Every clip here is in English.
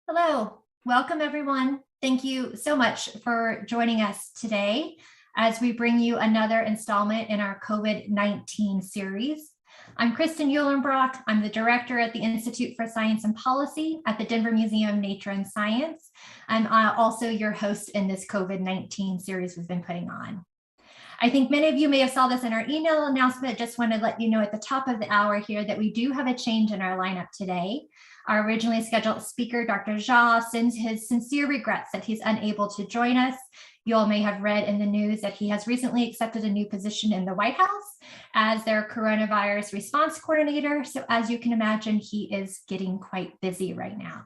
Hello, welcome everyone. Thank you so much for joining us today as we bring you another installment in our COVID-19 series. I'm Kristen Eulenbrock. I'm the director at the Institute for Science and Policy at the Denver Museum of Nature and Science. I'm also your host in this COVID-19 series we've been putting on. I think many of you may have saw this in our email announcement. Just want to let you know at the top of the hour here that we do have a change in our lineup today. Our originally scheduled speaker, Dr. Jha, sends his sincere regrets that he's unable to join us. You all may have read in the news that he has recently accepted a new position in the White House as their coronavirus response coordinator. So as you can imagine, he is getting quite busy right now.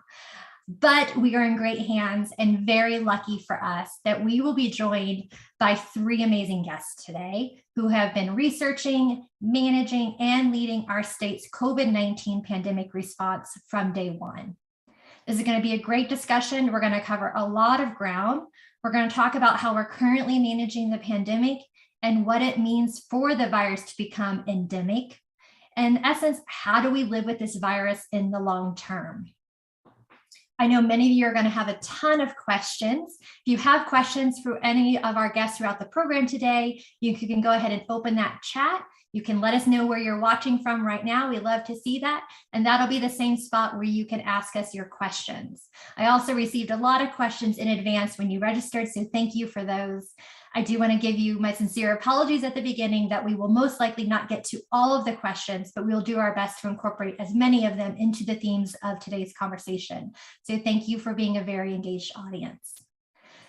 But we are in great hands and very lucky for us that we will be joined by three amazing guests today who have been researching, managing, and leading our state's COVID-19 pandemic response from day one. This is going to be a great discussion. We're going to cover a lot of ground. We're going to talk about how we're currently managing the pandemic and what it means for the virus to become endemic. And in essence, how do we live with this virus in the long term? I know many of you are going to have a ton of questions. If you have questions for any of our guests throughout the program today, you can go ahead and open that chat. You can let us know where you're watching from right now. We love to see that. And that'll be the same spot where you can ask us your questions. I also received a lot of questions in advance when you registered, so thank you for those. I do want to give you my sincere apologies at the beginning that we will most likely not get to all of the questions, but we'll do our best to incorporate as many of them into the themes of today's conversation. So thank you for being a very engaged audience.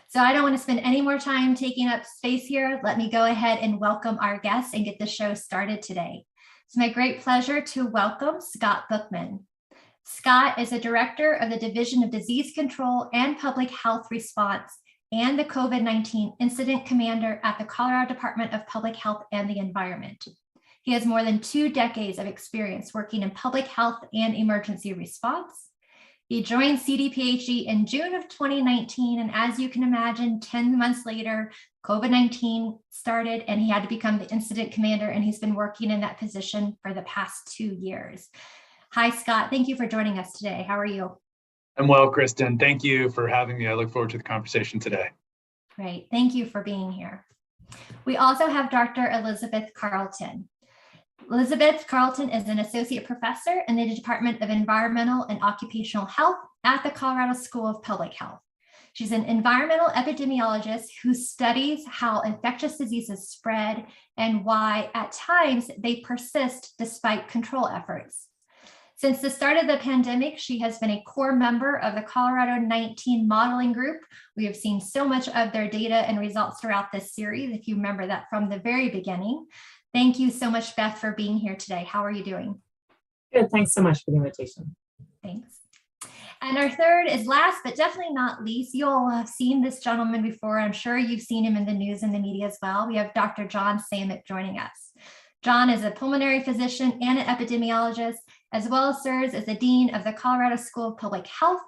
So I don't want to spend any more time taking up space here. Let me go ahead and welcome our guests and get the show started today. It's my great pleasure to welcome Scott Bookman. Scott is a director of the Division of Disease Control and Public Health Response and the COVID-19 Incident Commander at the Colorado Department of Public Health and the Environment. He has more than 2 decades of experience working in public health and emergency response. He joined CDPHE in June of 2019, and as you can imagine, 10 months later, COVID-19 started and he had to become the incident commander, and he's been working in that position for the past 2 years. Hi, Scott. Thank you for joining us today. How are you? I'm well, Kristen. Thank you for having me. I look forward to the conversation today. Great. Thank you for being here. We also have Dr. Elizabeth Carlton. Elizabeth Carlton is an associate professor in the Department of Environmental and Occupational Health at the Colorado School of Public Health. She's an environmental epidemiologist who studies how infectious diseases spread and why at times they persist despite control efforts. Since the start of the pandemic, she has been a core member of the Colorado 19 modeling group. We have seen so much of their data and results throughout this series, if you remember that from the very beginning. Thank you so much, Beth, for being here today. How are you doing? Good. Thanks so much for the invitation. Thanks. And our third is last, but definitely not least. You'll have seen this gentleman before. I'm sure you've seen him in the news and the media as well. We have Dr. John Sammick joining us. John is a pulmonary physician and an epidemiologist, as well as serves as the Dean of the Colorado School of Public Health.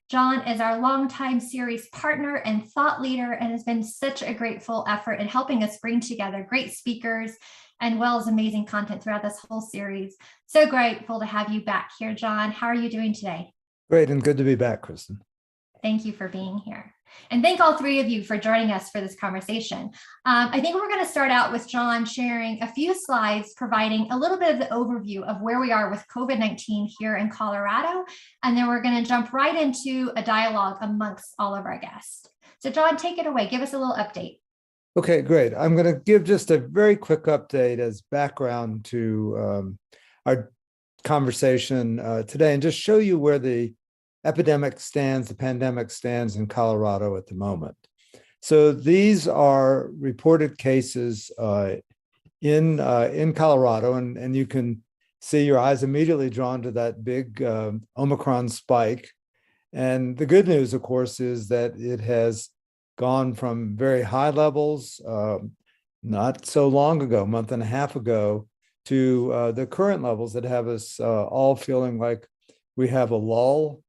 John is our longtime series partner and thought leader and has been such a grateful effort in helping us bring together great speakers and well as amazing content throughout this whole series. So grateful to have you back here, John. How are you doing today? Great, and good to be back, Kristen. Thank you for being here. And thank all three of you for joining us for this conversation. I think we're going to start out with John sharing a few slides, providing a little bit of the overview of where we are with COVID-19 here in Colorado. And then we're going to jump right into a dialogue amongst all of our guests. So John, take it away. Give us a little update. Okay, great. I'm going to give just a very quick update as background to our conversation today and just show you where the epidemic stands, the pandemic stands in Colorado at the moment. So these are reported cases in Colorado, and you can see your eyes immediately drawn to that big Omicron spike. And the good news, of course, is that it has gone from very high levels not so long ago, a month and a half ago, to the current levels that have us all feeling like we have a lull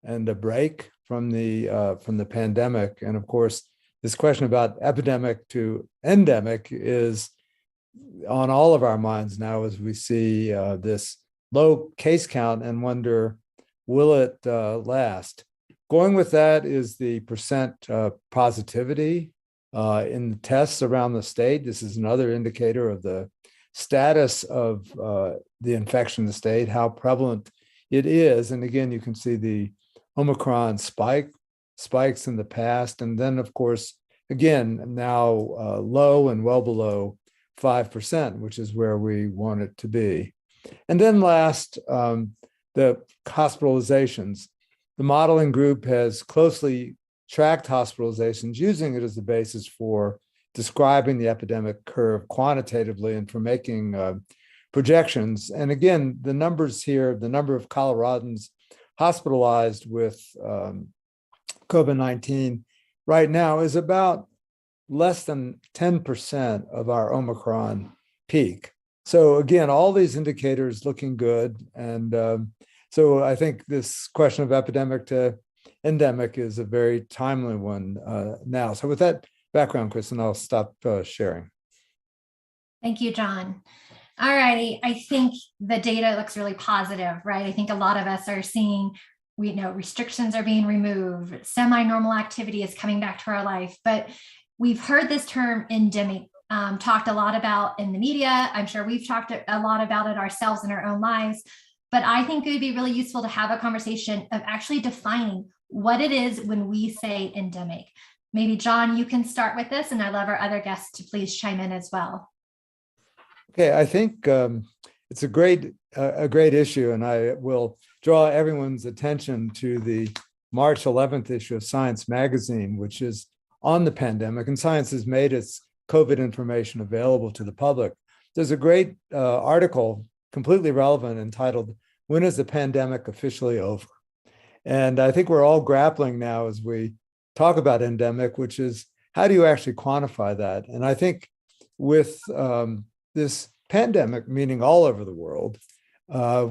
and a break from the pandemic. And of course, this question about epidemic to endemic is on all of our minds now as we see this low case count and wonder, will it last? Going with that is the percent positivity in the tests around the state. This is another indicator of the status of the infection in the state, how prevalent it is. And again, you can see the Omicron spikes in the past. And then, of course, again, now low and well below 5%, which is where we want it to be. And then last, the hospitalizations. The modeling group has closely tracked hospitalizations, using it as the basis for describing the epidemic curve quantitatively and for making projections. And again, the numbers here, the number of Coloradans hospitalized with COVID-19 right now is about less than 10% of our Omicron peak. So again, all these indicators looking good. And so I think this question of epidemic to endemic is a very timely one now. So with that background, Kristen, I'll stop sharing. Thank you, John. All righty. I think the data looks really positive, right? I think a lot of us are seeing, we know restrictions are being removed, semi-normal activity is coming back to our life, but we've heard this term endemic talked a lot about in the media. I'm sure we've talked a lot about it ourselves in our own lives, but I think it would be really useful to have a conversation of actually defining what it is when we say endemic. Maybe John, you can start with this, and I'd love our other guests to please chime in as well. Okay, I think it's a great issue, and I will draw everyone's attention to the March 11th issue of Science magazine, which is on the pandemic, and Science has made its COVID information available to the public. There's a great article, completely relevant, entitled, "When is the pandemic officially over?" And I think we're all grappling now as we talk about endemic, which is how do you actually quantify that? And I think with this pandemic, meaning all over the world,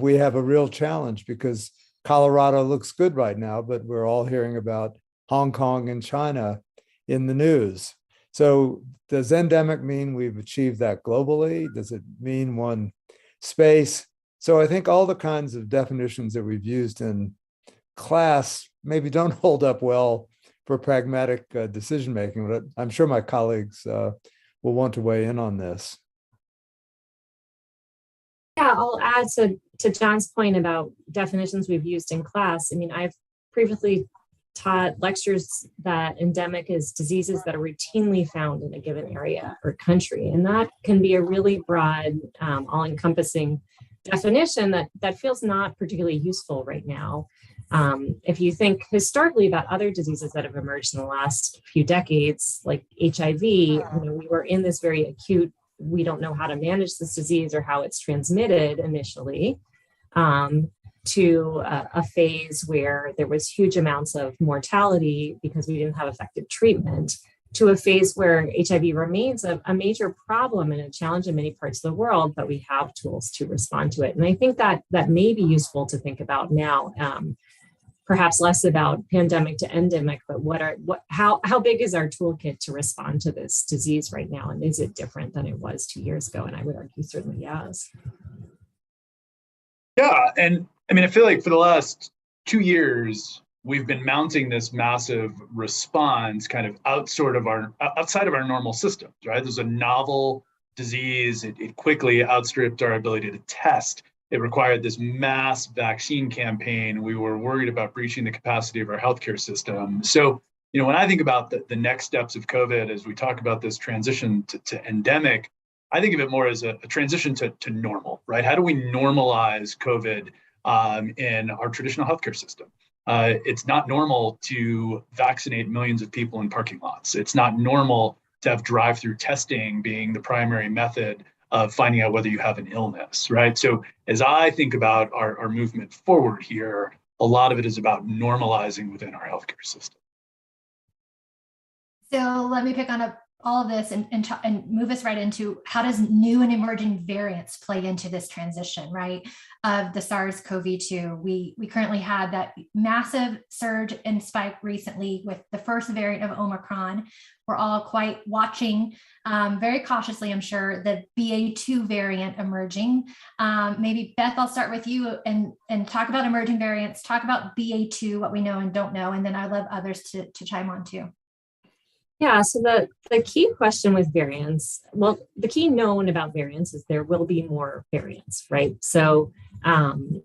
we have a real challenge because Colorado looks good right now, but we're all hearing about Hong Kong and China in the news. So does endemic mean we've achieved that globally? Does it mean one space? So I think all the kinds of definitions that we've used in class maybe don't hold up well for pragmatic decision-making, but I'm sure my colleagues will want to weigh in on this. Yeah, I'll add to John's point about definitions we've used in class. I mean, I've previously taught lectures that endemic is diseases that are routinely found in a given area or country. And that can be a really broad, all-encompassing definition that feels not particularly useful right now. If you think historically about other diseases that have emerged in the last few decades, like HIV, we were in this very acute, we don't know how to manage this disease or how it's transmitted initially, to a phase where there was huge amounts of mortality because we didn't have effective treatment, to a phase where HIV remains a major problem and a challenge in many parts of the world, but we have tools to respond to it. And I think that may be useful to think about now, perhaps less about pandemic to endemic, but how big is our toolkit to respond to this disease right now? And is it different than it was 2 years ago? And I would argue certainly yes. Yeah, and I mean, I feel like for the last 2 years, we've been mounting this massive response kind of outside of our normal systems, right? There's a novel disease. It quickly outstripped our ability to test. It required this mass vaccine campaign. We were worried about breaching the capacity of our healthcare system. So, when I think about the next steps of COVID, as we talk about this transition to endemic, I think of it more as a transition to normal, right? How do we normalize COVID in our traditional healthcare system? It's not normal to vaccinate millions of people in parking lots. It's not normal to have drive-through testing being the primary method of finding out whether you have an illness, right? So as I think about our movement forward here, a lot of it is about normalizing within our healthcare system. So let me pick all of this and move us right into how does new and emerging variants play into this transition, right, of the SARS-CoV-2. We currently had that massive surge and spike recently with the first variant of Omicron. We're all quite watching very cautiously, I'm sure, the BA2 variant emerging. Maybe Beth, I'll start with you and talk about emerging variants, talk about BA2, what we know and don't know, and then I'd love others to chime on too. Yeah, so the key question with variants, well, the key known about variants is there will be more variants, right? So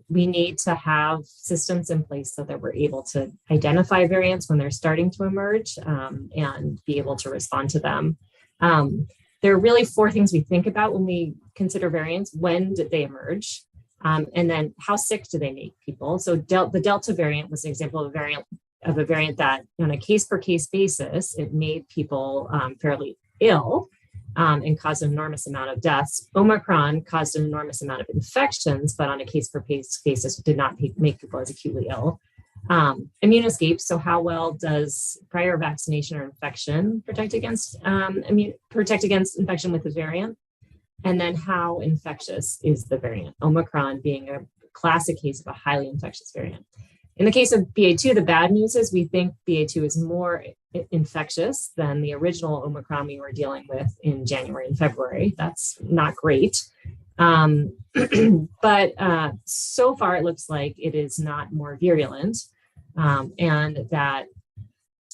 we need to have systems in place so that we're able to identify variants when they're starting to emerge and be able to respond to them. There are really four things we think about when we consider variants. When did they emerge? And then how sick do they make people? So the Delta variant was an example of a variant that on a case-per-case basis, it made people fairly ill and caused an enormous amount of deaths. Omicron caused an enormous amount of infections, but on a case-per-case basis did not make people as acutely ill. Immune escape, so how well does prior vaccination or infection protect against infection with the variant? And then how infectious is the variant? Omicron being a classic case of a highly infectious variant. In the case of BA2, the bad news is we think BA2 is more infectious than the original Omicron we were dealing with in January and February. That's not great. But so far, it looks like it is not more virulent and that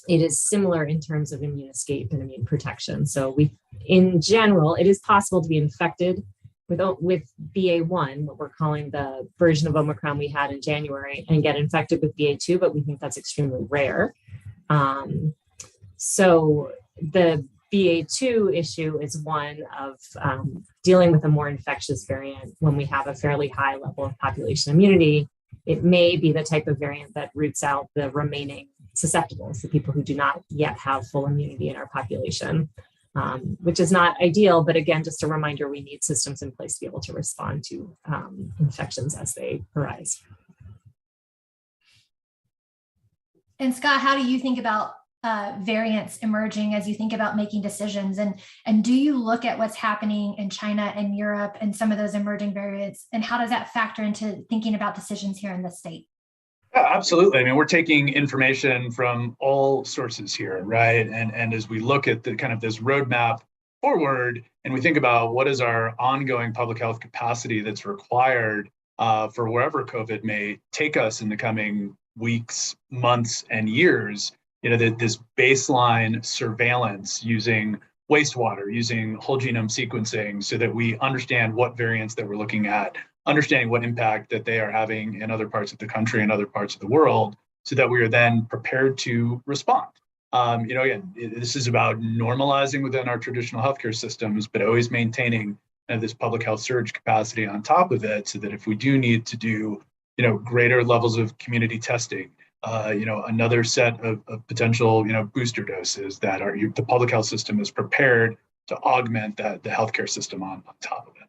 it is similar in terms of immune escape and immune protection. So in general, it is possible to be infected with BA1, what we're calling the version of Omicron we had in January, and get infected with BA2, but we think that's extremely rare. So the BA2 issue is one of dealing with a more infectious variant when we have a fairly high level of population immunity. It may be the type of variant that roots out the remaining susceptibles, the people who do not yet have full immunity in our population. Which is not ideal, but again, just a reminder, we need systems in place to be able to respond to infections as they arise. And Scott, how do you think about variants emerging as you think about making decisions? And do you look at what's happening in China and Europe and some of those emerging variants? And how does that factor into thinking about decisions here in the state? Yeah, absolutely. I mean, we're taking information from all sources here, right? And as we look at the kind of this roadmap forward, and we think about what is our ongoing public health capacity that's required for wherever COVID may take us in the coming weeks, months, and years, that this baseline surveillance using wastewater, using whole genome sequencing so that we understand what variants that we're looking at, understanding what impact that they are having in other parts of the country and other parts of the world, so that we are then prepared to respond. Again, this is about normalizing within our traditional healthcare systems, but always maintaining this public health surge capacity on top of it, so that if we do need to do, greater levels of community testing, another set of potential, booster doses, that the public health system is prepared to augment the healthcare system on top of it.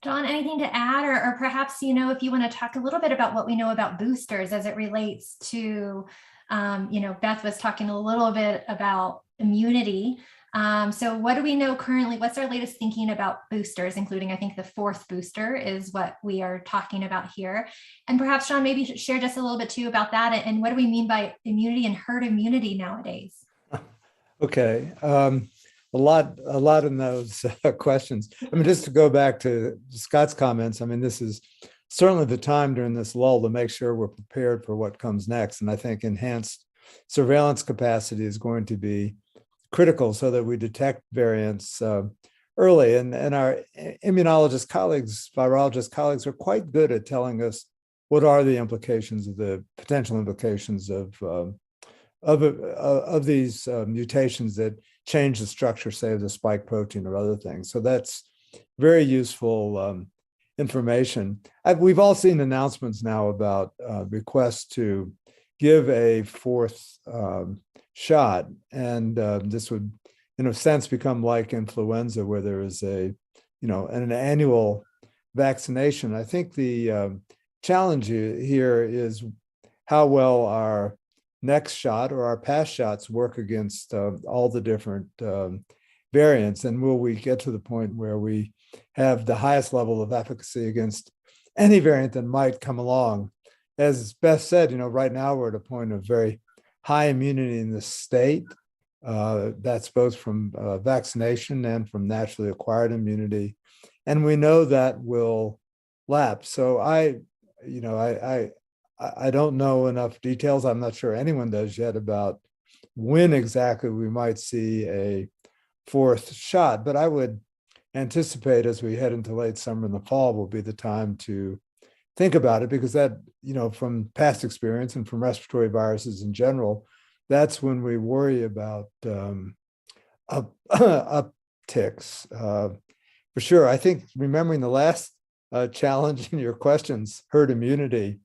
John, anything to add, or perhaps, if you want to talk a little bit about what we know about boosters as it relates to, Beth was talking a little bit about immunity. So what do we know currently? What's our latest thinking about boosters, including, I think, the fourth booster is what we are talking about here. And perhaps, John, maybe share just a little bit too about that. And what do we mean by immunity and herd immunity nowadays? Okay. A lot in those questions. I mean, just to go back to Scott's comments, I mean, this is certainly the time during this lull to make sure we're prepared for what comes next. And I think enhanced surveillance capacity is going to be critical so that we detect variants early. And our immunologist colleagues, virologist colleagues are quite good at telling us what are the implications of the potential implications of these mutations that change the structure, say, of the spike protein or other things. So that's very useful information. We've all seen announcements now about requests to give a fourth shot. And this would, in a sense, become like influenza, where there is an annual vaccination. I think the challenge here is how well our next shot or our past shots work against all the different variants? And will we get to the point where we have the highest level of efficacy against any variant that might come along? As Beth said, right now we're at a point of very high immunity in the state. That's both from vaccination and from naturally acquired immunity. And we know that will lapse. So I don't know enough details. I'm not sure anyone does yet about when exactly we might see a fourth shot, but I would anticipate as we head into late summer and the fall will be the time to think about it, because that, from past experience and from respiratory viruses in general, that's when we worry about upticks. For sure. I think remembering the last challenge in your questions, herd immunity,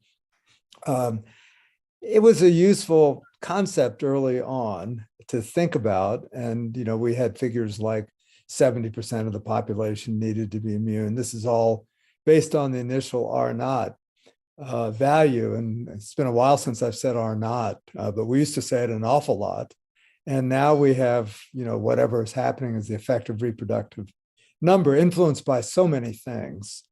it was a useful concept early on to think about. And, we had figures like 70% of the population needed to be immune. This is all based on the initial R naught value. And it's been a while since I've said R naught, but we used to say it an awful lot. And now we have, whatever is happening is the effective reproductive number influenced by so many things.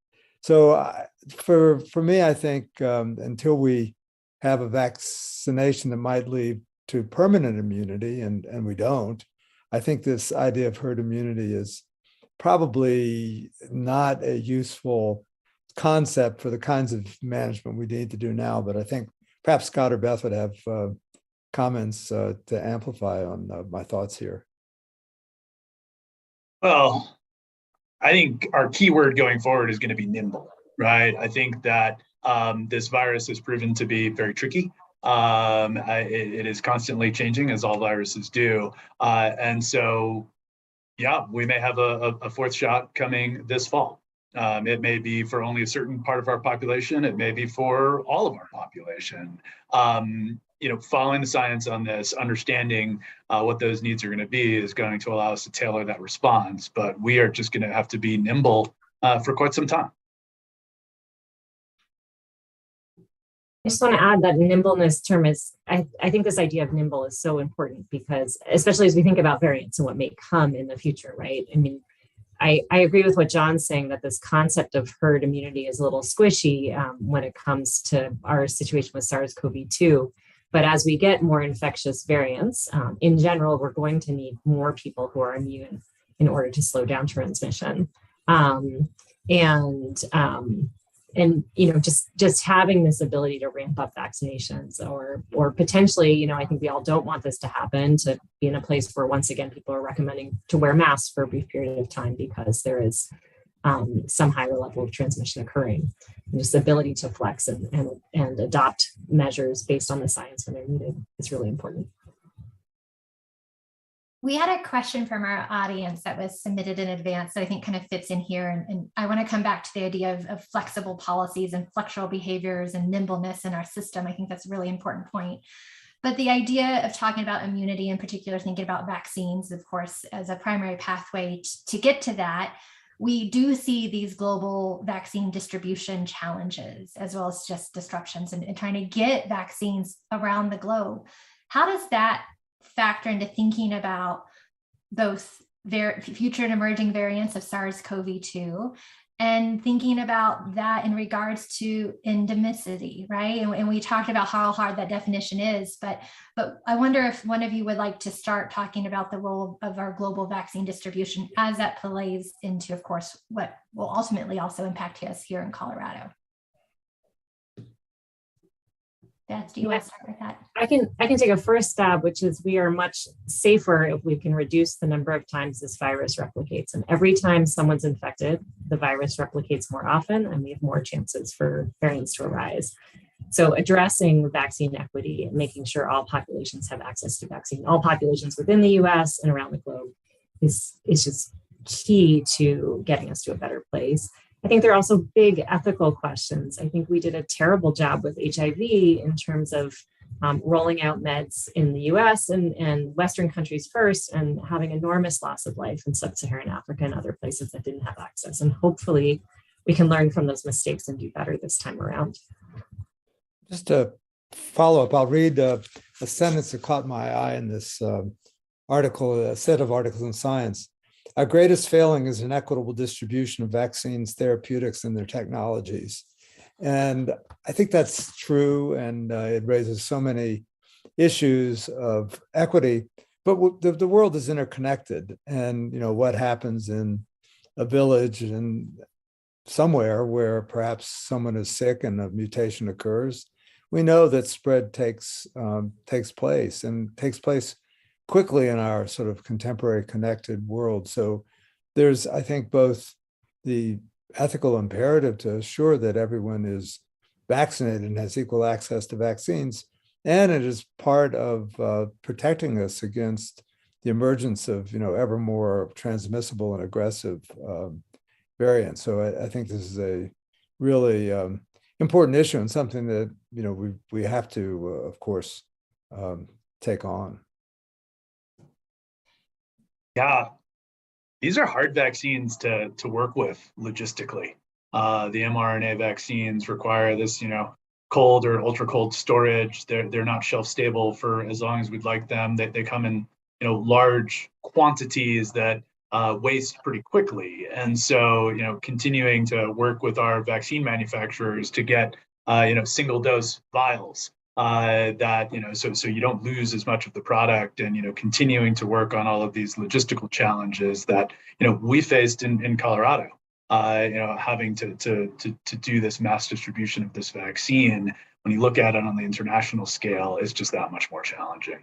So for me, I think until we have a vaccination that might lead to permanent immunity, and we don't, I think this idea of herd immunity is probably not a useful concept for the kinds of management we need to do now. But I think perhaps Scott or Beth would have comments to amplify on my thoughts here. Well, I think our key word going forward is going to be nimble, right? I think that this virus has proven to be very tricky. It is constantly changing, as all viruses do. And so, yeah, we may have a fourth shot coming this fall. It may be for only a certain part of our population. It may be for all of our population. Following the science on this, understanding what those needs are going to be is going to allow us to tailor that response. But we are just going to have to be nimble for quite some time. I just want to add that nimbleness term is, I think this idea of nimble is so important, because especially as we think about variants and what may come in the future, right? I mean, I agree with what John's saying, that this concept of herd immunity is a little squishy when it comes to our situation with SARS-CoV-2. But as we get more infectious variants, in general, we're going to need more people who are immune in order to slow down transmission. Just having this ability to ramp up vaccinations, or potentially, I think we all don't want this to happen, to be in a place where once again people are recommending to wear masks for a brief period of time because there is some higher level of transmission occurring. And just the ability to flex and adopt measures based on the science when they're needed is really important. We had a question from our audience that was submitted in advance that I think kind of fits in here. And I want to come back to the idea of flexible policies and flexible behaviors and nimbleness in our system. I think that's a really important point. But the idea of talking about immunity, in particular, thinking about vaccines, of course, as a primary pathway to get to that, we do see these global vaccine distribution challenges, as well as just disruptions and trying to get vaccines around the globe. How does that factor into thinking about both future and emerging variants of SARS-CoV-2 and thinking about that in regards to endemicity, right? And we talked about how hard that definition is, but I wonder if one of you would like to start talking about the role of our global vaccine distribution as that plays into, of course, what will ultimately also impact us here in Colorado. Beth, do you want to start with that? I can take a first stab, which is we are much safer if we can reduce the number of times this virus replicates. And every time someone's infected, the virus replicates more often, and we have more chances for variants to arise. So addressing vaccine equity and making sure all populations have access to vaccine, all populations within the US and around the globe is just key to getting us to a better place. I think there are also big ethical questions. I think we did a terrible job with HIV in terms of rolling out meds in the US and Western countries first, and having enormous loss of life in sub-Saharan Africa and other places that didn't have access. And hopefully we can learn from those mistakes and do better this time around. Just to follow up, I'll read a sentence that caught my eye in this article, a set of articles in Science. Our greatest failing is an equitable distribution of vaccines, therapeutics, and their technologies. And I think that's true, and it raises so many issues of equity. But the world is interconnected, and what happens in a village and somewhere where perhaps someone is sick and a mutation occurs, we know that spread takes place and takes place quickly in our sort of contemporary connected world. So there's, I think, both the ethical imperative to assure that everyone is vaccinated and has equal access to vaccines, and it is part of protecting us against the emergence of ever more transmissible and aggressive variants. So I think this is a really important issue and something that we have to, of course, take on. Yeah, these are hard vaccines to work with logistically. The mRNA vaccines require this, cold or ultra cold storage. They're not shelf stable for as long as we'd like them. They come in large quantities that waste pretty quickly. And so continuing to work with our vaccine manufacturers to get single dose vials that so you don't lose as much of the product, and continuing to work on all of these logistical challenges that we faced in Colorado. Having to do this mass distribution of this vaccine, when you look at it on the international scale, is just that much more challenging.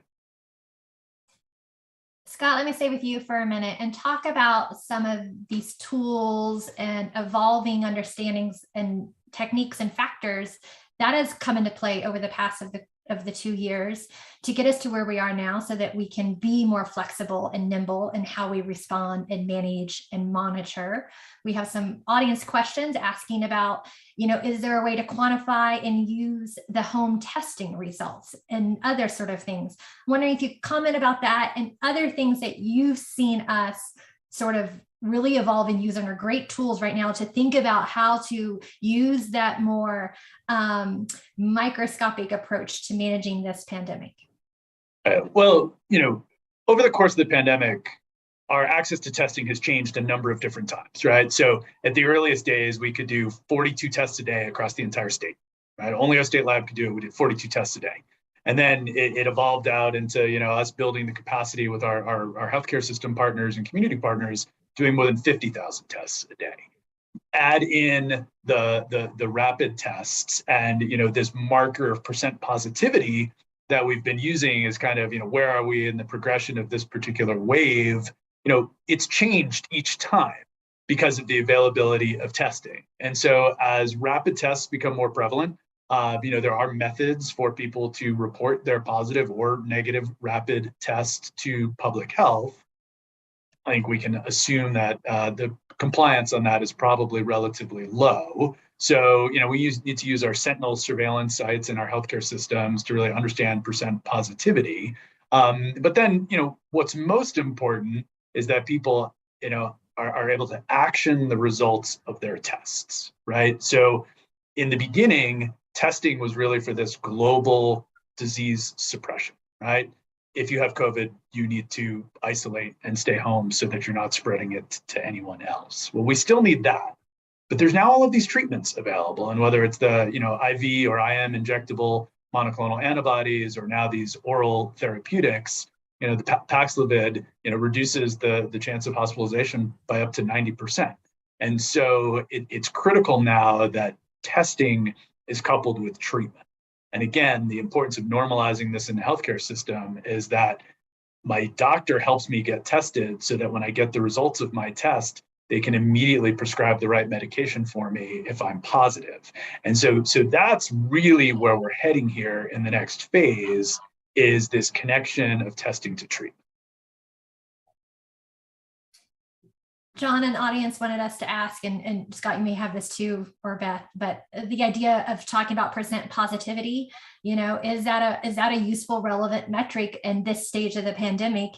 Scott, let me stay with you for a minute and talk about some of these tools and evolving understandings and techniques and factors that has come into play over the past of the 2 years to get us to where we are now, so that we can be more flexible and nimble in how we respond and manage and monitor. We have some audience questions asking about, is there a way to quantify and use the home testing results and other sort of things? I'm wondering if you could comment about that and other things that you've seen us sort of really evolve and use, and are great tools right now to think about how to use that more microscopic approach to managing this pandemic. Well, over the course of the pandemic, our access to testing has changed a number of different times, right? So at the earliest days, we could do 42 tests a day across the entire state, right? Only our state lab could do it. We did 42 tests a day. And then it evolved out into, us building the capacity with our healthcare system partners and community partners, doing more than 50,000 tests a day. Add in the rapid tests and this marker of percent positivity that we've been using is kind of where are we in the progression of this particular wave. It's changed each time because of the availability of testing. And so as rapid tests become more prevalent, there are methods for people to report their positive or negative rapid test to public health. I think we can assume that the compliance on that is probably relatively low. So, we need to use our sentinel surveillance sites in our healthcare systems to really understand percent positivity. But then, what's most important is that people, are able to action the results of their tests, right? So in the beginning, testing was really for this global disease suppression, right? If you have COVID, you need to isolate and stay home so that you're not spreading it to anyone else. Well, we still need that, but there's now all of these treatments available, and whether it's the IV or IM injectable monoclonal antibodies, or now these oral therapeutics, the Paxlovid, reduces the chance of hospitalization by up to 90%. And so it's critical now that testing is coupled with treatment. And again, the importance of normalizing this in the healthcare system is that my doctor helps me get tested so that when I get the results of my test, they can immediately prescribe the right medication for me if I'm positive. And so that's really where we're heading here in the next phase, is this connection of testing to treatment. John, an audience wanted us to ask, and Scott, you may have this too, or Beth, but the idea of talking about percent positivity, is that a useful, relevant metric in this stage of the pandemic?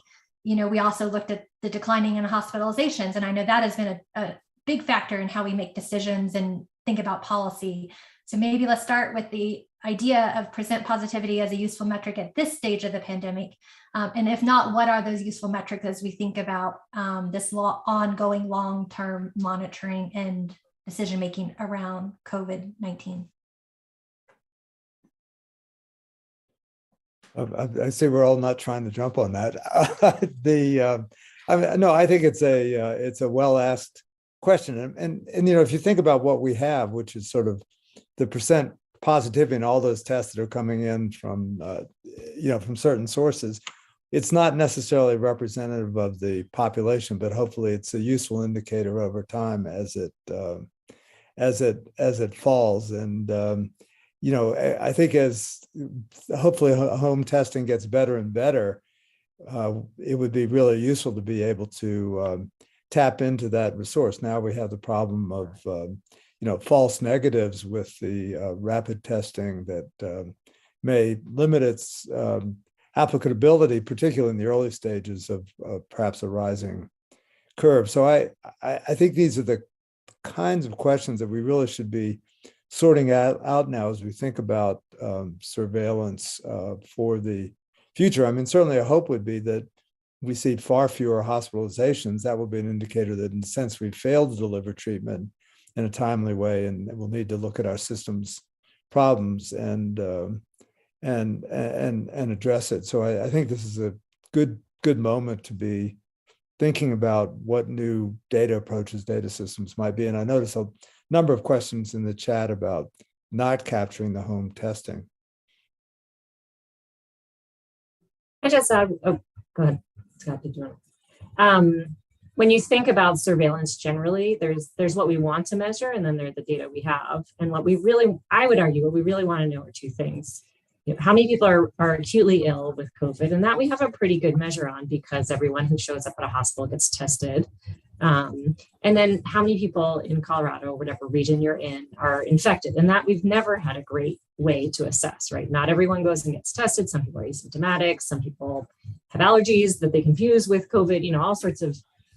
We also looked at the declining in hospitalizations, and I know that has been a big factor in how we make decisions and think about policy. So maybe let's start with the idea of percent positivity as a useful metric at this stage of the pandemic. And if not, what are those useful metrics as we think about this ongoing long-term monitoring and decision-making around COVID-19? I see we're all not trying to jump on that. No, I think it's a well-asked question. And if you think about what we have, which is sort of the percent positivity in all those tests that are coming in from certain sources, it's not necessarily representative of the population, but hopefully it's a useful indicator over time as it falls. And I think as hopefully home testing gets better and better, it would be really useful to be able to tap into that resource. Now we have the problem of false negatives with the rapid testing that may limit its applicability, particularly in the early stages of perhaps a rising curve. So I think these are the kinds of questions that we really should be sorting out now as we think about surveillance for the future. I mean, certainly a hope would be that we see far fewer hospitalizations. That will be an indicator that in a sense we've failed to deliver treatment in a timely way, and we'll need to look at our system's problems and address it. So I think this is a good moment to be thinking about what new data approaches, data systems might be. And I noticed a number of questions in the chat about not capturing the home testing. I just go ahead, Scott, did you want? When you think about surveillance generally, there's what we want to measure, and then there's the data we have. And I would argue, what we really want to know are two things. How many people are acutely ill with COVID, and that we have a pretty good measure on because everyone who shows up at a hospital gets tested. And then how many people in Colorado, whatever region you're in, are infected, and that we've never had a great way to assess, right? Not everyone goes and gets tested. Some people are asymptomatic. Some people have allergies that they confuse with COVID, all sorts of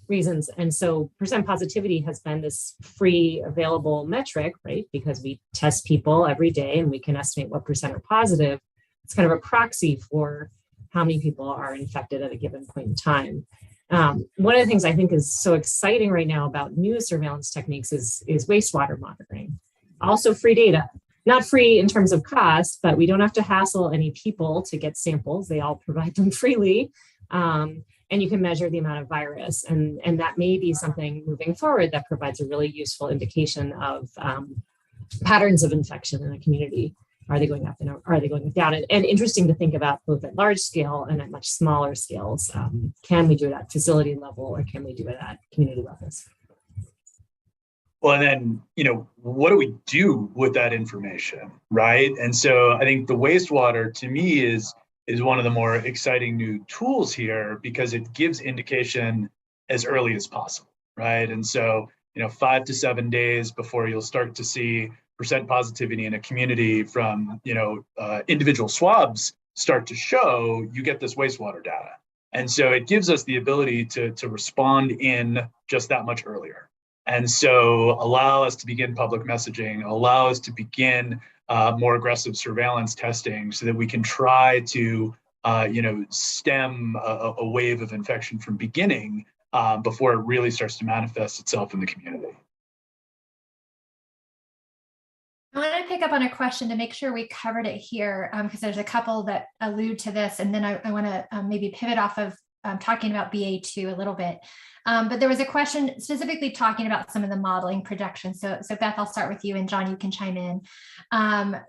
reasons. And so percent positivity has been this free available metric, right? Because we test people every day and we can estimate what percent are positive. It's kind of a proxy for how many people are infected at a given point in time. One of the things I think is so exciting right now about new surveillance techniques is wastewater monitoring. Also free data, not free in terms of cost, but we don't have to hassle any people to get samples. They all provide them freely. And you can measure the amount of virus. And that may be something moving forward that provides a really useful indication of patterns of infection in a community. Are they going up and are they going down? And interesting to think about both at large scale and at much smaller scales. Can we do it at facility level, or can we do it at community levels? Well, and then, what do we do with that information, right? And so I think the wastewater to me is one of the more exciting new tools here because it gives indication as early as possible, right? And so, 5 to 7 days before you'll start to see percent positivity in a community from, individual swabs start to show, you get this wastewater data. And so it gives us the ability to respond in just that much earlier. And so allow us to begin public messaging, allow us to begin more aggressive surveillance testing so that we can try to, stem a wave of infection from beginning before it really starts to manifest itself in the community. I want to pick up on a question to make sure we covered it here because there's a couple that allude to this, and then I want to maybe pivot off of talking about BA2 a little bit. But there was a question specifically talking about some of the modeling projections. So Beth, I'll start with you, and John, you can chime in,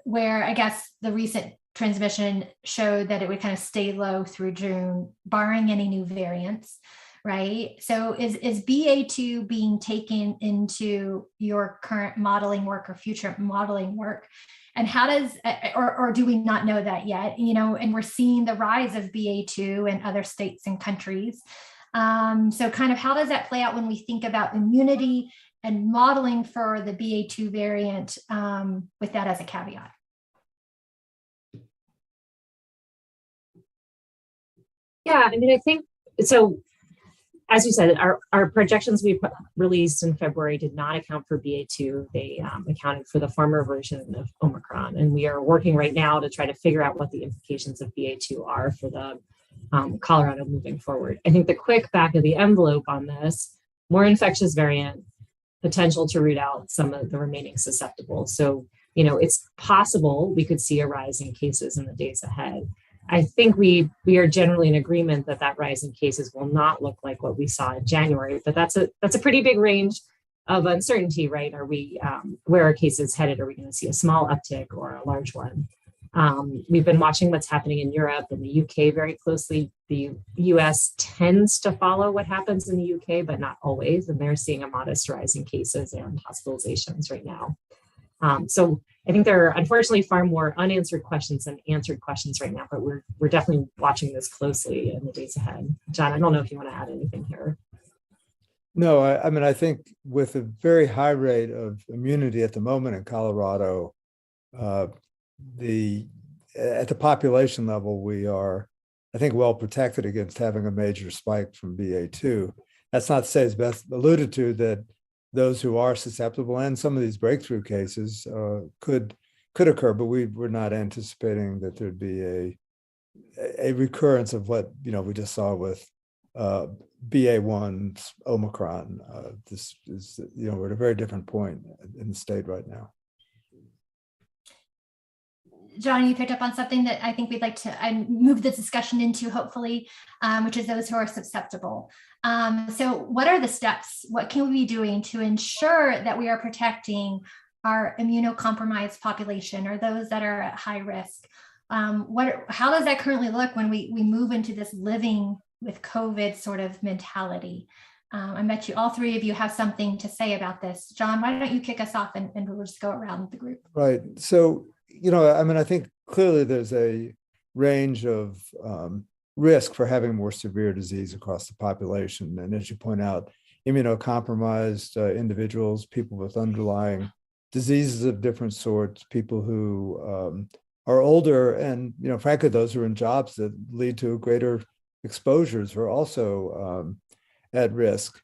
where I guess the recent transmission showed that it would kind of stay low through June, barring any new variants, right? So is BA2 being taken into your current modeling work or future modeling work? And how does, or do we not know that yet? And we're seeing the rise of BA2 in other states and countries. So kind of how does that play out when we think about immunity and modeling for the BA2 variant with that as a caveat? Yeah, I mean, I think, so as you said, our projections we released in February did not account for BA2. They accounted for the former version of Omicron. And we are working right now to try to figure out what the implications of BA2 are for the Colorado moving forward. I think the quick back of the envelope on this, more infectious variant, potential to root out some of the remaining susceptible. So, it's possible we could see a rise in cases in the days ahead. I think we are generally in agreement that rise in cases will not look like what we saw in January, but that's a pretty big range of uncertainty, right? Are we, where are cases headed? Are we going to see a small uptick or a large one? We've been watching what's happening in Europe and the UK very closely. The US tends to follow what happens in the UK, but not always. And they're seeing a modest rise in cases and hospitalizations right now. So I think there are unfortunately far more unanswered questions than answered questions right now, but we're definitely watching this closely in the days ahead. John, I don't know if you want to add anything here. No, I mean, I think with a very high rate of immunity at the moment in Colorado, at the population level, we are, I think, well protected against having a major spike from BA2. That's not to say, as Beth alluded to, that those who are susceptible and some of these breakthrough cases could occur, but we're not anticipating that there'd be a recurrence of what we just saw with BA1 Omicron. This is we're at a very different point in the state right now. John, you picked up on something that I think we'd like to move the discussion into, hopefully, which is those who are susceptible. So what are the steps? What can we be doing to ensure that we are protecting our immunocompromised population or those that are at high risk? How does that currently look when we move into this living with COVID sort of mentality? I bet you all three of you have something to say about this. John, why don't you kick us off and we'll just go around the group. Right. So, I think clearly there's a range of risk for having more severe disease across the population. And as you point out, immunocompromised individuals, people with underlying diseases of different sorts, people who are older, and frankly, those who are in jobs that lead to greater exposures are also at risk.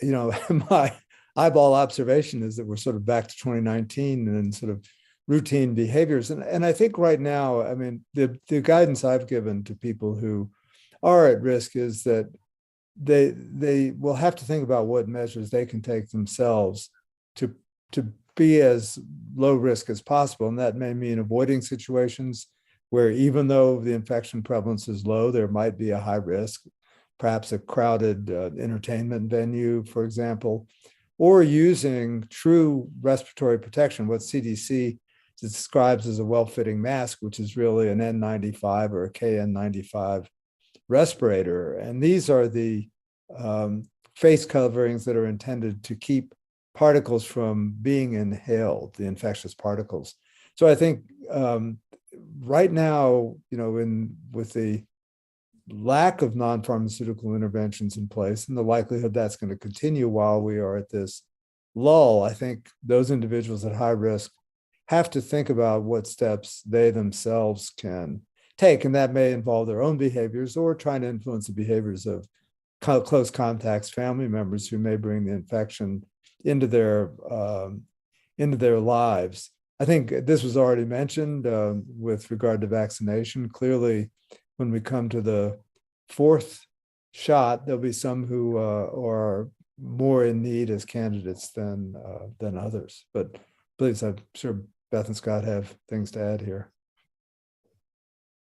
My eyeball observation is that we're sort of back to 2019 and sort of routine behaviors. And I think right now, I mean, the guidance I've given to people who are at risk is that they will have to think about what measures they can take themselves to be as low risk as possible. And that may mean avoiding situations where even though the infection prevalence is low, there might be a high risk, perhaps a crowded entertainment venue, for example, or using true respiratory protection, what CDC describes as a well-fitting mask, which is really an N95 or a KN95 respirator. And these are the face coverings that are intended to keep particles from being inhaled, the infectious particles. So I think right now, with the lack of non-pharmaceutical interventions in place and the likelihood that's going to continue while we are at this lull, I think those individuals at high risk have to think about what steps they themselves can take. And that may involve their own behaviors or trying to influence the behaviors of close contacts, family members who may bring the infection into their lives. I think this was already mentioned with regard to vaccination. Clearly, when we come to the fourth shot, there'll be some who are more in need as candidates than others. But please, I'm sure Beth and Scott have things to add here.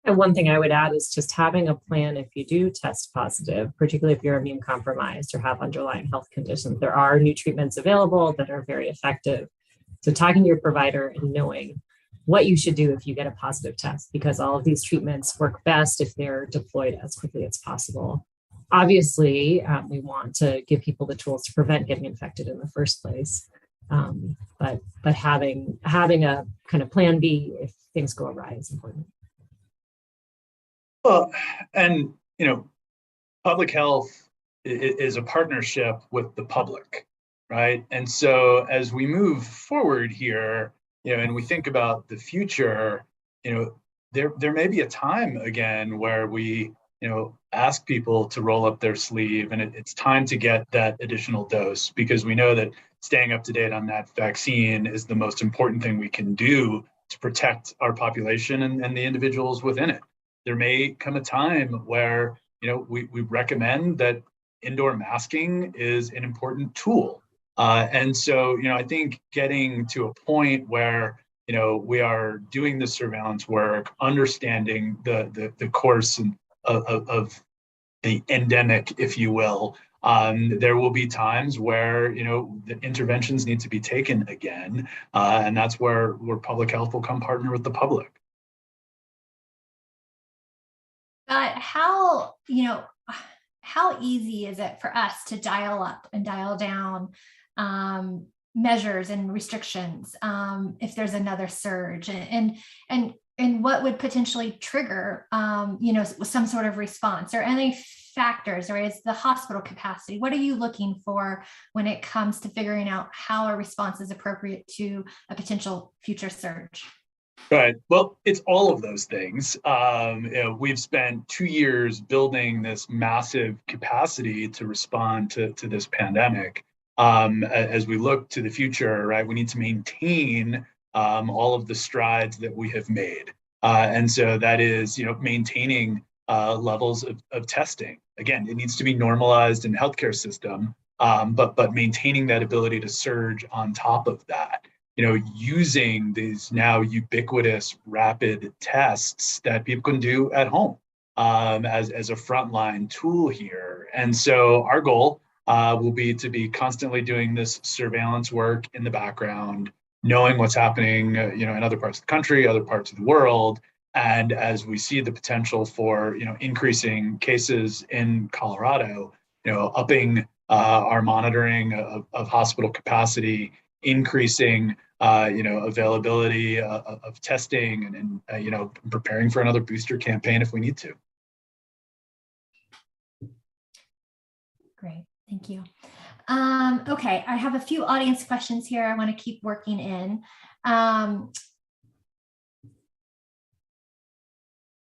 And one thing I would add is just having a plan if you do test positive, particularly if you're immune compromised or have underlying health conditions. There are new treatments available that are very effective. So talking to your provider and knowing what you should do if you get a positive test, because all of these treatments work best if they're deployed as quickly as possible. Obviously, we want to give people the tools to prevent getting infected in the first place. But having a kind of plan B if things go awry is important. Well, and public health is a partnership with the public, right? And so as we move forward here, and we think about the future, there may be a time again where we, ask people to roll up their sleeve, and it's time to get that additional dose, because we know that staying up to date on that vaccine is the most important thing we can do to protect our population and the individuals within it. There may come a time where, we recommend that indoor masking is an important tool. And so, I think getting to a point where, we are doing the surveillance work, understanding the course of the endemic, if you will, there will be times where, the interventions need to be taken again. And that's where public health will come partner with the public. But how easy is it for us to dial up and dial down measures and restrictions if there's another surge, and what would potentially trigger some sort of response, or any factors, or is the hospital capacity? What are you looking for when it comes to figuring out how a response is appropriate to a potential future surge? Right. Well, it's all of those things. We've spent 2 years building this massive capacity to respond to this pandemic. As we look to the future, right, we need to maintain all of the strides that we have made. And so that is, maintaining levels of testing. Again, it needs to be normalized in the healthcare system, but maintaining that ability to surge on top of that. Using these now ubiquitous rapid tests that people can do at home as a frontline tool here. And so our goal will be to be constantly doing this surveillance work in the background, knowing what's happening, in other parts of the country, other parts of the world. And as we see the potential for, increasing cases in Colorado, upping our monitoring of hospital capacity, increasing, availability of testing, and preparing for another booster campaign if we need to. Great, thank you. Okay, I have a few audience questions here I want to keep working in.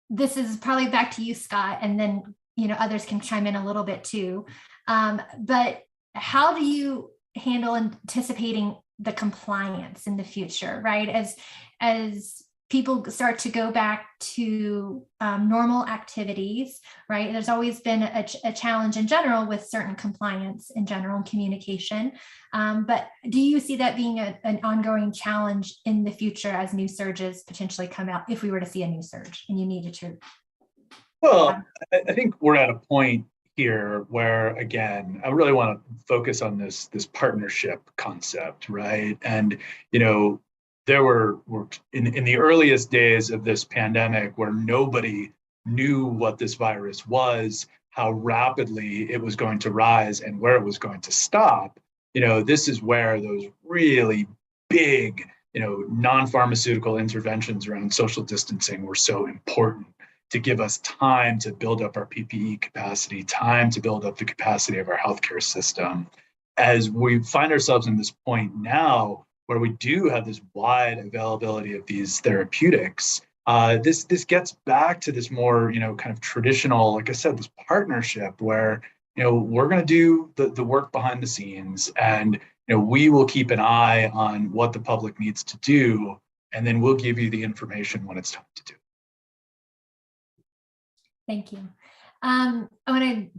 This is probably back to you, Scott, and then others can chime in a little bit too. But how do you handle anticipating the compliance in the future, right? As people start to go back to normal activities, right? There's always been a challenge in general with certain compliance in general and communication. But do you see that being an ongoing challenge in the future as new surges potentially come out, if we were to see a new surge and you needed to? Well, I think we're at a point here where, again, I really want to focus on this partnership concept, right? And there were in the earliest days of this pandemic, where nobody knew what this virus was, how rapidly it was going to rise, and where it was going to stop. This is where those really big, non-pharmaceutical interventions around social distancing were so important, to give us time to build up our PPE capacity, time to build up the capacity of our healthcare system. As we find ourselves in this point now, where we do have this wide availability of these therapeutics, this gets back to this more, kind of traditional, like I said, this partnership where, we're going to do the work behind the scenes, and, we will keep an eye on what the public needs to do, and then we'll give you the information when it's time to do. Thank you.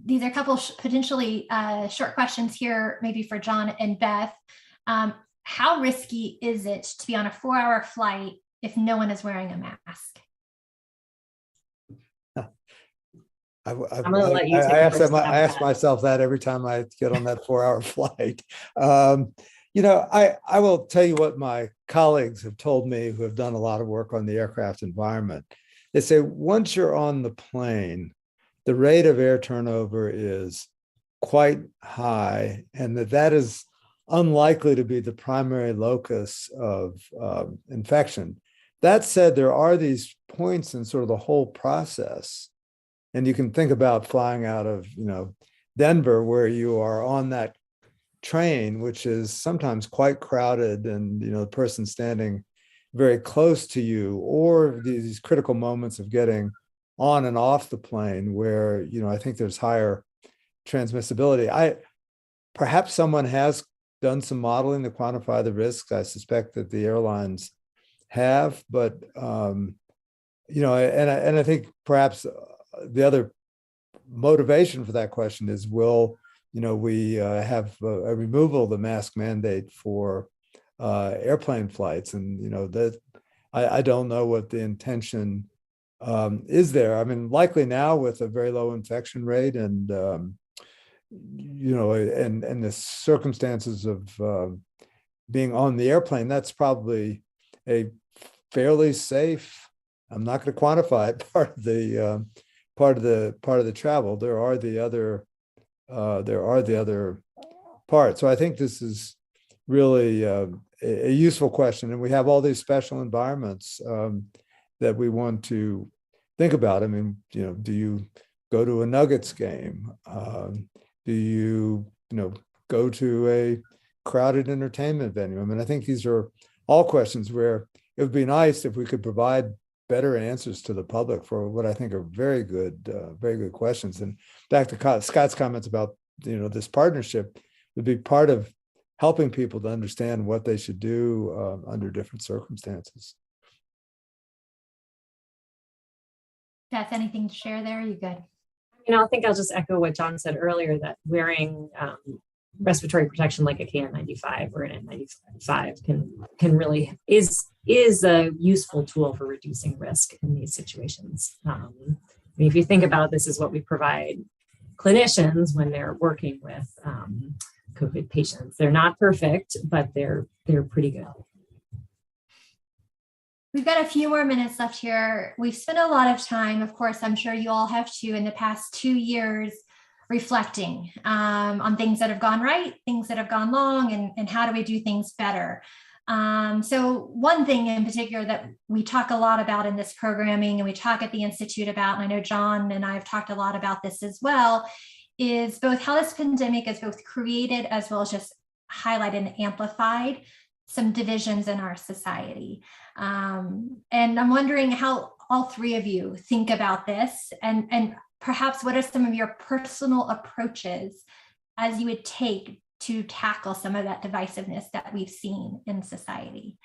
These are a couple potentially short questions here, maybe for John and Beth. How risky is it to be on a 4-hour flight if no one is wearing a mask? I ask myself that every time I get on that 4-hour flight. I will tell you what my colleagues have told me, who have done a lot of work on the aircraft environment. They say once you're on the plane, the rate of air turnover is quite high, and that is unlikely to be the primary locus of infection. That said, there are these points in sort of the whole process, and you can think about flying out of Denver, where you are on that train, which is sometimes quite crowded, and the person standing very close to you, or these critical moments of getting on and off the plane where, I think there's higher transmissibility. Perhaps someone has done some modeling to quantify the risks. I suspect that the airlines have, but and I think perhaps the other motivation for that question is, will we have a removal of the mask mandate for airplane flights, and that I don't know what the intention is there. I mean, likely now with a very low infection rate and and the circumstances of being on the airplane, that's probably a fairly safe, I'm not going to quantify it, part of the travel. There are the other parts. So I think this is really a useful question, and we have all these special environments that we want to think about. I mean, do you go to a Nuggets game? Do you go to a crowded entertainment venue? I mean, I think these are all questions where it would be nice if we could provide better answers to the public for what I think are very good questions. And back to Scott's comments about this partnership would be part of helping people to understand what they should do under different circumstances. Beth, anything to share there? You good? I think I'll just echo what John said earlier, that wearing respiratory protection like a KN95 or an N95 can really is a useful tool for reducing risk in these situations. If you think about this, is what we provide clinicians when they're working with COVID patients. They're not perfect, but they're pretty good. We've got a few more minutes left here. We've spent a lot of time, of course, I'm sure you all have too, in the past 2 years, reflecting on things that have gone right, things that have gone wrong, and how do we do things better. So one thing in particular that we talk a lot about in this programming, and we talk at the Institute about, and I know John and I have talked a lot about this as well, is both how this pandemic has both created as well as just highlighted and amplified some divisions in our society. And I'm wondering how all three of you think about this, and perhaps what are some of your personal approaches as you would take to tackle some of that divisiveness that we've seen in society.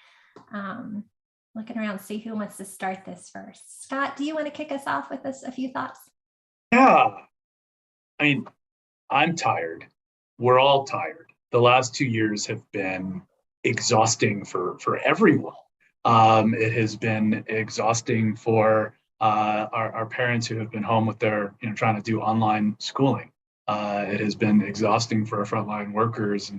Looking around, see who wants to start this first. Scott, do you want to kick us off with a few thoughts? Yeah, I mean, I'm tired. We're all tired. The last 2 years have been exhausting for everyone. It has been exhausting for our parents who have been home with their, trying to do online schooling. It has been exhausting for our frontline workers,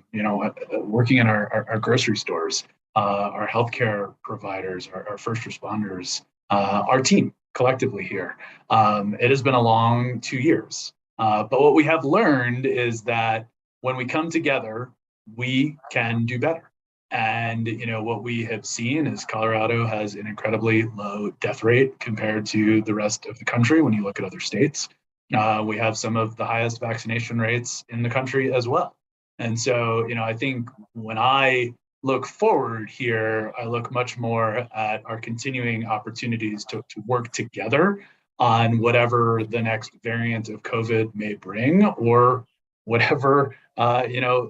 working in our grocery stores, our healthcare providers, our first responders, our team collectively here. It has been a long 2 years. But what we have learned is that when we come together, we can do better. And what we have seen is Colorado has an incredibly low death rate compared to the rest of the country. When you look at other states, we have some of the highest vaccination rates in the country as well. And so, I think when I look forward here, I look much more at our continuing opportunities to work together on whatever the next variant of COVID may bring, or whatever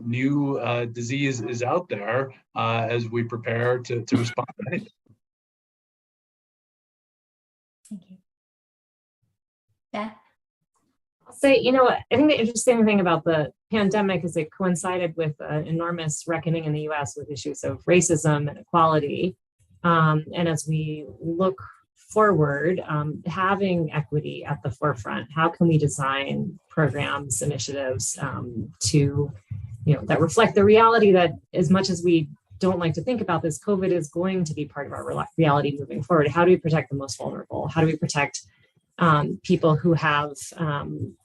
new disease is out there as we prepare to respond to anything. Thank you. Beth? I'll say, I think the interesting thing about the pandemic is it coincided with an enormous reckoning in the US with issues of racism and equality. And as we look forward, having equity at the forefront, how can we design programs, initiatives to, that reflect the reality that, as much as we don't like to think about this, COVID is going to be part of our reality moving forward. How do we protect the most vulnerable? How do we protect people who have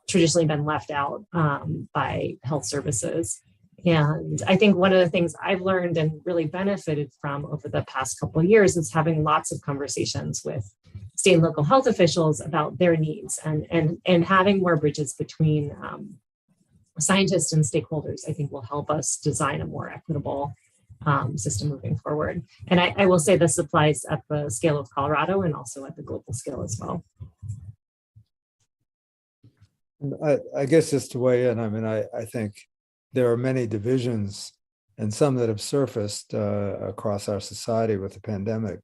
traditionally been left out by health services? And I think one of the things I've learned and really benefited from over the past couple of years is having lots of conversations with state and local health officials about their needs, and having more bridges between scientists and stakeholders, I think will help us design a more equitable system moving forward. And I will say this applies at the scale of Colorado and also at the global scale as well. I guess just to weigh in, I mean, I think there are many divisions and some that have surfaced across our society with the pandemic.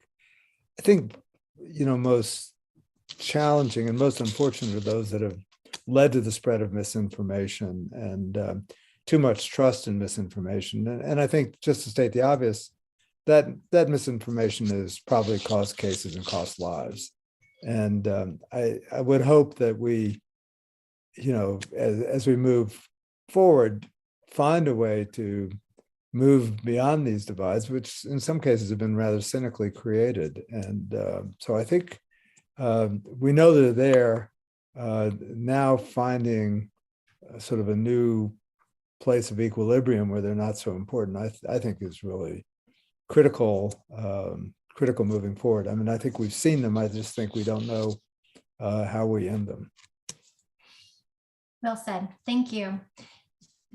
I think, most challenging and most unfortunate are those that have led to the spread of misinformation and too much trust in misinformation. And I think, just to state the obvious, that misinformation has probably caused cases and cost lives. And I would hope that we, as we move forward, find a way to move beyond these divides, which in some cases have been rather cynically created. And so I think we know they're there. Now finding sort of a new place of equilibrium where they're not so important, I think is really critical moving forward. I mean, I think we've seen them. I just think we don't know how we end them. Well said. Thank you.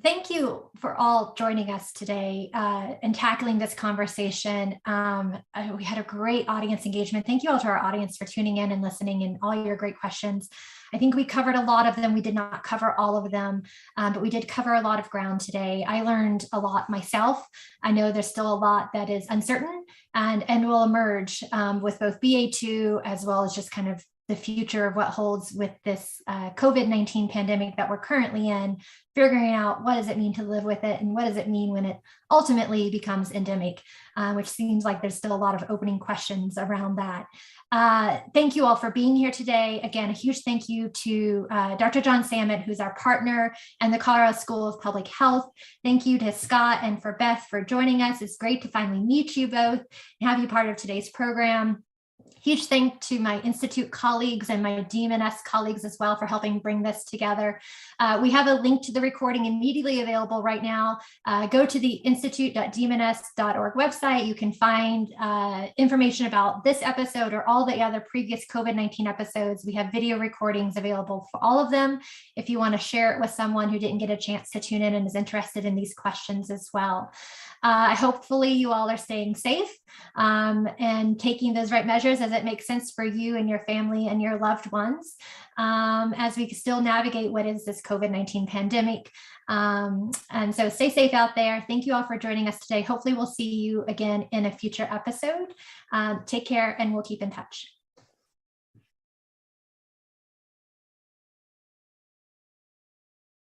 Thank you for all joining us today and tackling this conversation. We had a great audience engagement. Thank you all to our audience for tuning in and listening and all your great questions. I think we covered a lot of them. We did not cover all of them, but we did cover a lot of ground today. I learned a lot myself. I know there's still a lot that is uncertain and will emerge with both BA2 as well as just kind of the future of what holds with this COVID-19 pandemic that we're currently in, figuring out what does it mean to live with it and what does it mean when it ultimately becomes endemic, which seems like there's still a lot of opening questions around that. Thank you all for being here today. Again, a huge thank you to Dr. John Sammick, who's our partner and the Colorado School of Public Health. Thank you to Scott and for Beth for joining us. It's great to finally meet you both and have you part of today's program. Huge thank to my Institute colleagues and my DMNS colleagues as well for helping bring this together. We have a link to the recording immediately available right now. Go to the institute.dmns.org website. You can find information about this episode or all the other previous COVID-19 episodes. We have video recordings available for all of them if you want to share it with someone who didn't get a chance to tune in and is interested in these questions as well. Hopefully you all are staying safe and taking those right measures as it makes sense for you and your family and your loved ones as we still navigate what is this COVID-19 pandemic. And so stay safe out there. Thank you all for joining us today. Hopefully we'll see you again in a future episode. Take care and we'll keep in touch.